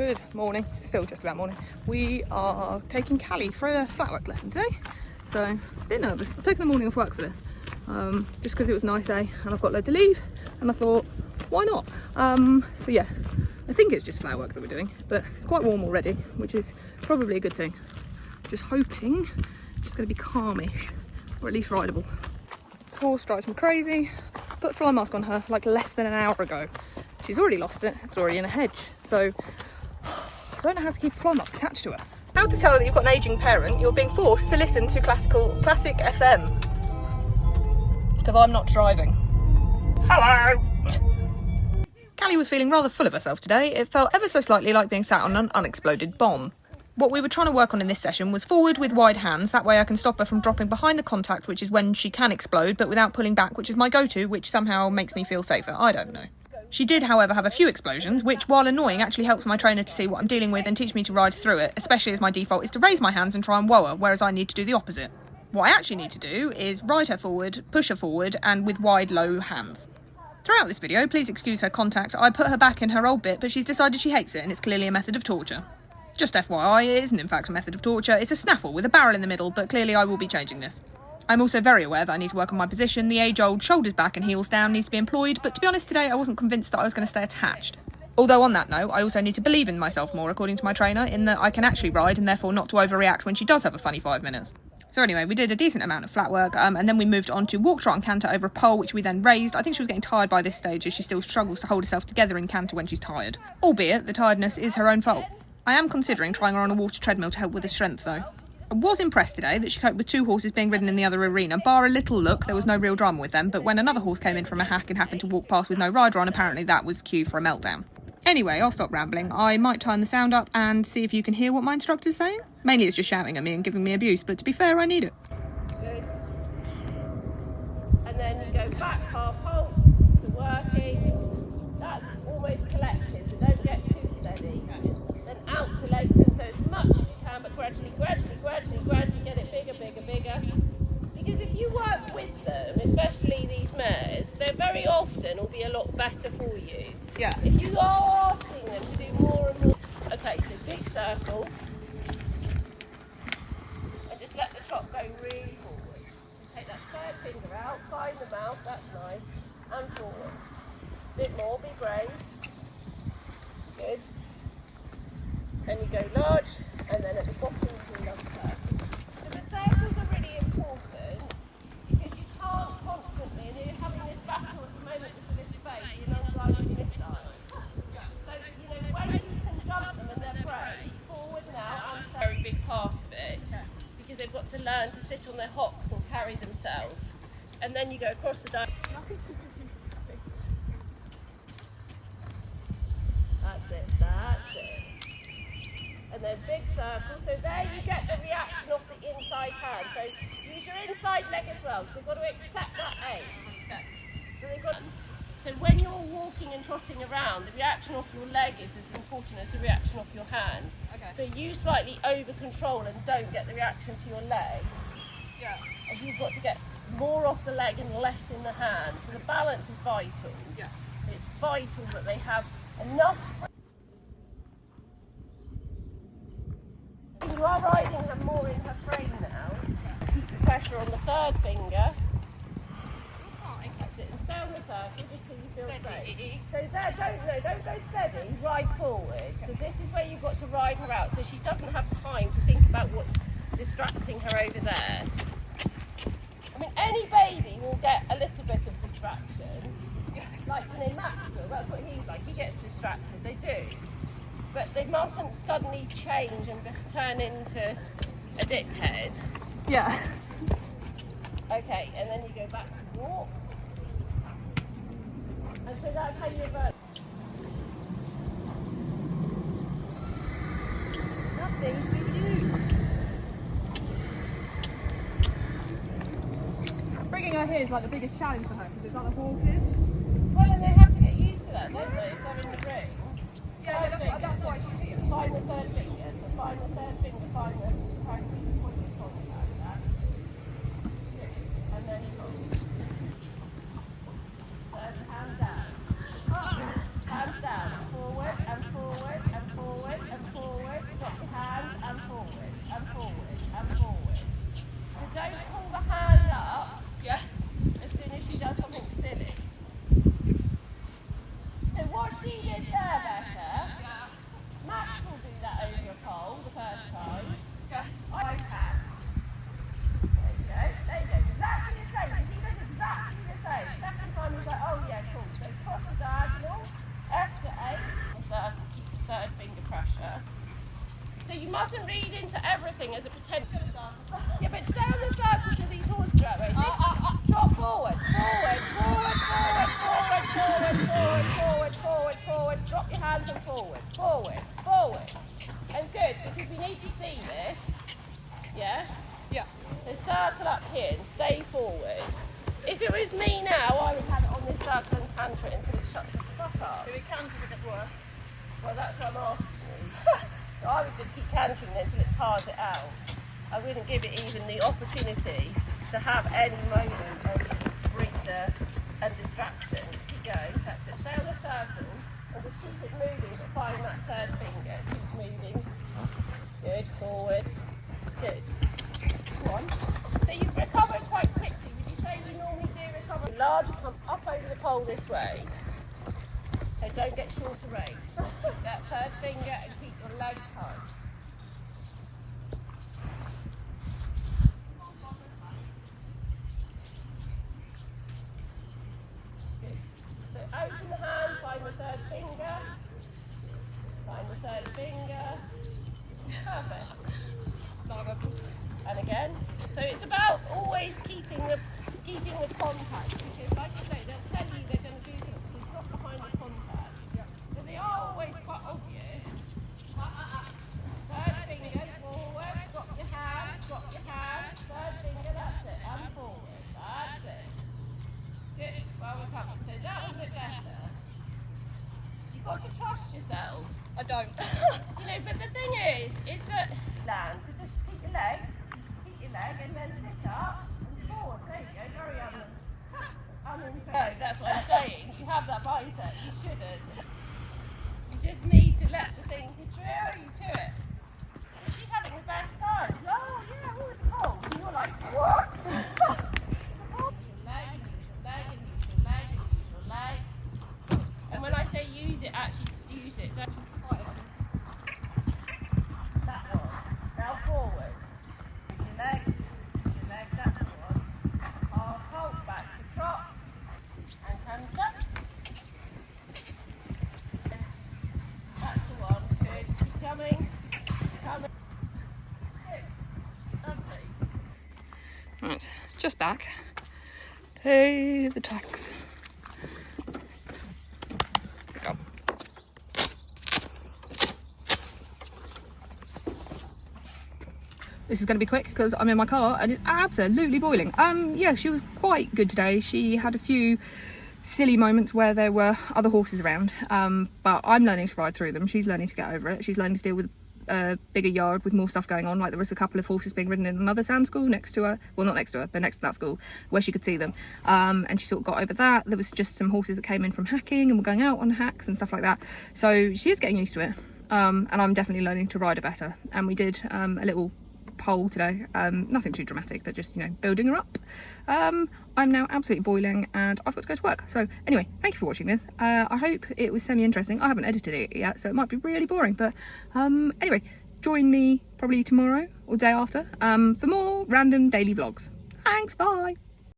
Good morning, still just about morning. We are taking Callie for a flatwork lesson today. So, a bit nervous. I'm taking the morning off work for this. Just because it was a nice day and I've got loads to leave. And I thought, why not? So yeah, I think it's just flatwork that we're doing. But it's quite warm already, which is probably a good thing. Just hoping it's just going to be calmish, or at least rideable. This horse drives me crazy. Put a fly mask on her like less than an hour ago. She's already lost it. It's already in a hedge. So I don't know how to keep a fly mask attached to her. How to tell that you've got an ageing parent? You're being forced to listen to classic FM. Because I'm not driving. Hello! Callie was feeling rather full of herself today. It felt ever so slightly like being sat on an unexploded bomb. What we were trying to work on in this session was forward with wide hands. That way I can stop her from dropping behind the contact, which is when she can explode, but without pulling back, which is my go-to, which somehow makes me feel safer. I don't know. She did, however, have a few explosions, which, while annoying, actually helps my trainer to see what I'm dealing with and teach me to ride through it, especially as my default is to raise my hands and try and whoa her, whereas I need to do the opposite. What I actually need to do is ride her forward, push her forward, and with wide, low hands. Throughout this video, please excuse her contact. I put her back in her old bit, but she's decided she hates it, and it's clearly a method of torture. Just FYI, it isn't in fact a method of torture, it's a snaffle with a barrel in the middle, but clearly I will be changing this. I'm also very aware that I need to work on my position. The age-old shoulders back and heels down needs to be employed, but to be honest today I wasn't convinced that I was going to stay attached. Although on that note, I also need to believe in myself more, according to my trainer, in that I can actually ride and therefore not to overreact when she does have a funny 5 minutes. So anyway, we did a decent amount of flat work, and then we moved on to walk, trot and canter over a pole, which we then raised. I think she was getting tired by this stage, as she still struggles to hold herself together in canter when she's tired. Albeit, the tiredness is her own fault. I am considering trying her on a water treadmill to help with the strength, though. I was impressed today that she coped with 2 horses being ridden in the other arena. Bar a little look, there was no real drama with them, but when another horse came in from a hack and happened to walk past with no rider on, apparently that was cue for a meltdown. Anyway, I'll stop rambling. I might turn the sound up and see if you can hear what my instructor's saying. Mainly it's just shouting at me and giving me abuse, but to be fair, I need it. Good. And then you go back half halt to working. That's almost collected, so don't get too steady. Then out to lengthen, so as much as you can, but gradually get it bigger. Because if you work with them, especially these mares, they very often will be a lot better for you. Yeah. If you are asking them to do more and more. Okay, so big circle. And just let the trot go really forward. Take that third finger out, find the mouth, that's nice. And forward. Bit more, be brave. Good. And you go large, and then at the bottom you do another circle. So the circles are really important because you can't constantly, and you're having this battle at the moment for this space, you're not driving this side. So, when you can jump them and they're brave, forward now, and a very big part of it, because they've got to learn to sit on their hocks and carry themselves. And then you go across the diamond. That's it. And then big circle, so there you get the reaction of the inside hand. So use your inside leg as well, so you've got to accept that aim. So when you're walking and trotting around, the reaction off your leg is as important as the reaction off your hand. Okay. So you slightly over control and don't get the reaction to your leg. Yeah. And you've got to get more off the leg and less in the hand. So the balance is vital. Yeah. It's vital that they have enough. You are riding her more in her frame now. Keep the pressure on the third finger. That's it. And stay on the circle just till you feel safe. So there, don't go steady. Ride forward. So this is where you've got to ride her out, so she doesn't have time to think about what's distracting her over there. I mean, any baby will get a little bit of distraction. Like Maxwell, that's what he's like. He gets distracted. They do. But they mustn't suddenly change and turn into a dickhead. Yeah. Okay, and then you go back to walk. And so that's how you revert. Nothing to you. Bringing her here is like the biggest challenge for her, because it's like the horses. Well, and they have to get used to that, don't they, if they're in the ring. Yeah, that's why she's here. Find the third finger, so find the third finger, find the point of contact like that. Good. And then you hold. Third hand down. Hands down. Forward and forward and forward. pressure. So you mustn't read into everything as a potential. Yeah, but stay on the circle till these horses are out. Drop forward, forward, forward, forward, forward, forward, forward, forward, forward, forward. Drop your hands and forward, forward, forward. And good, because we need to see this. Yeah? Yeah. So circle up here and stay forward. If it was me now, I would have it on this circle and canter it until it shuts the fuck up. If it canters, it gets worse. Well, that's what I'm asking you. So I would just keep cantering it until it tires it out. I wouldn't give it even the opportunity to have any moment of breather and distraction. Keep going, that's it. Stay on the circle and just keep it moving, but find that third finger. Keep moving. Good, forward. Good. Go on. So you've recovered quite quickly. Would you say you normally do recover? Larger, come up over the pole this way. So don't get shorter range. Keep that third finger and keep your leg tight. Good. So open the hand, find the third finger. Find the third finger. Perfect. And again. So it's about always keeping the contact, because like I say, they'll tell you they're going to do things, so drop behind the contact. But they are always quite obvious. Third finger, forward, drop your hand, third finger, that's it, and forward, that's it. Good, well recovered. So that was a bit better. You've got to trust yourself. I don't. You know, but the thing is that land, so just keep your leg, and then sit up and forward. There you go, very no, that's what I'm saying. You have that bicep, you shouldn't. You just need to let the thing control you to it. But she's having the best time. Oh yeah, what was it called? And you're like, what? Leg. And when I say use it, actually use it. Don't quite. That one. Now forward. Your leg, that's the one. Half hold back to trot. And canter. That's the one. Good. Keep coming. Good. Lovely. Right, just back. Pay the tax. Go. This is going to be quick because I'm in my car and it's absolutely boiling. Yeah, she was quite good today. She had a few silly moments where there were other horses around, but I'm learning to ride through them. She's learning to get over it. She's learning to deal with a bigger yard with more stuff going on. Like there was a couple of horses being ridden in another sand school next to her. Well, not next to her, but next to that school where she could see them. And she sort of got over that. There was just some horses that came in from hacking and were going out on hacks and stuff like that. So she is getting used to it. And I'm definitely learning to ride her better. And we did a little poll today, nothing too dramatic, but just, you know, building her up. I'm now absolutely boiling and I've got to go to work. So anyway, thank you for watching this. I hope it was semi-interesting. I haven't edited it yet, so it might be really boring, but anyway, join me probably tomorrow or day after for more random daily vlogs. Thanks, bye.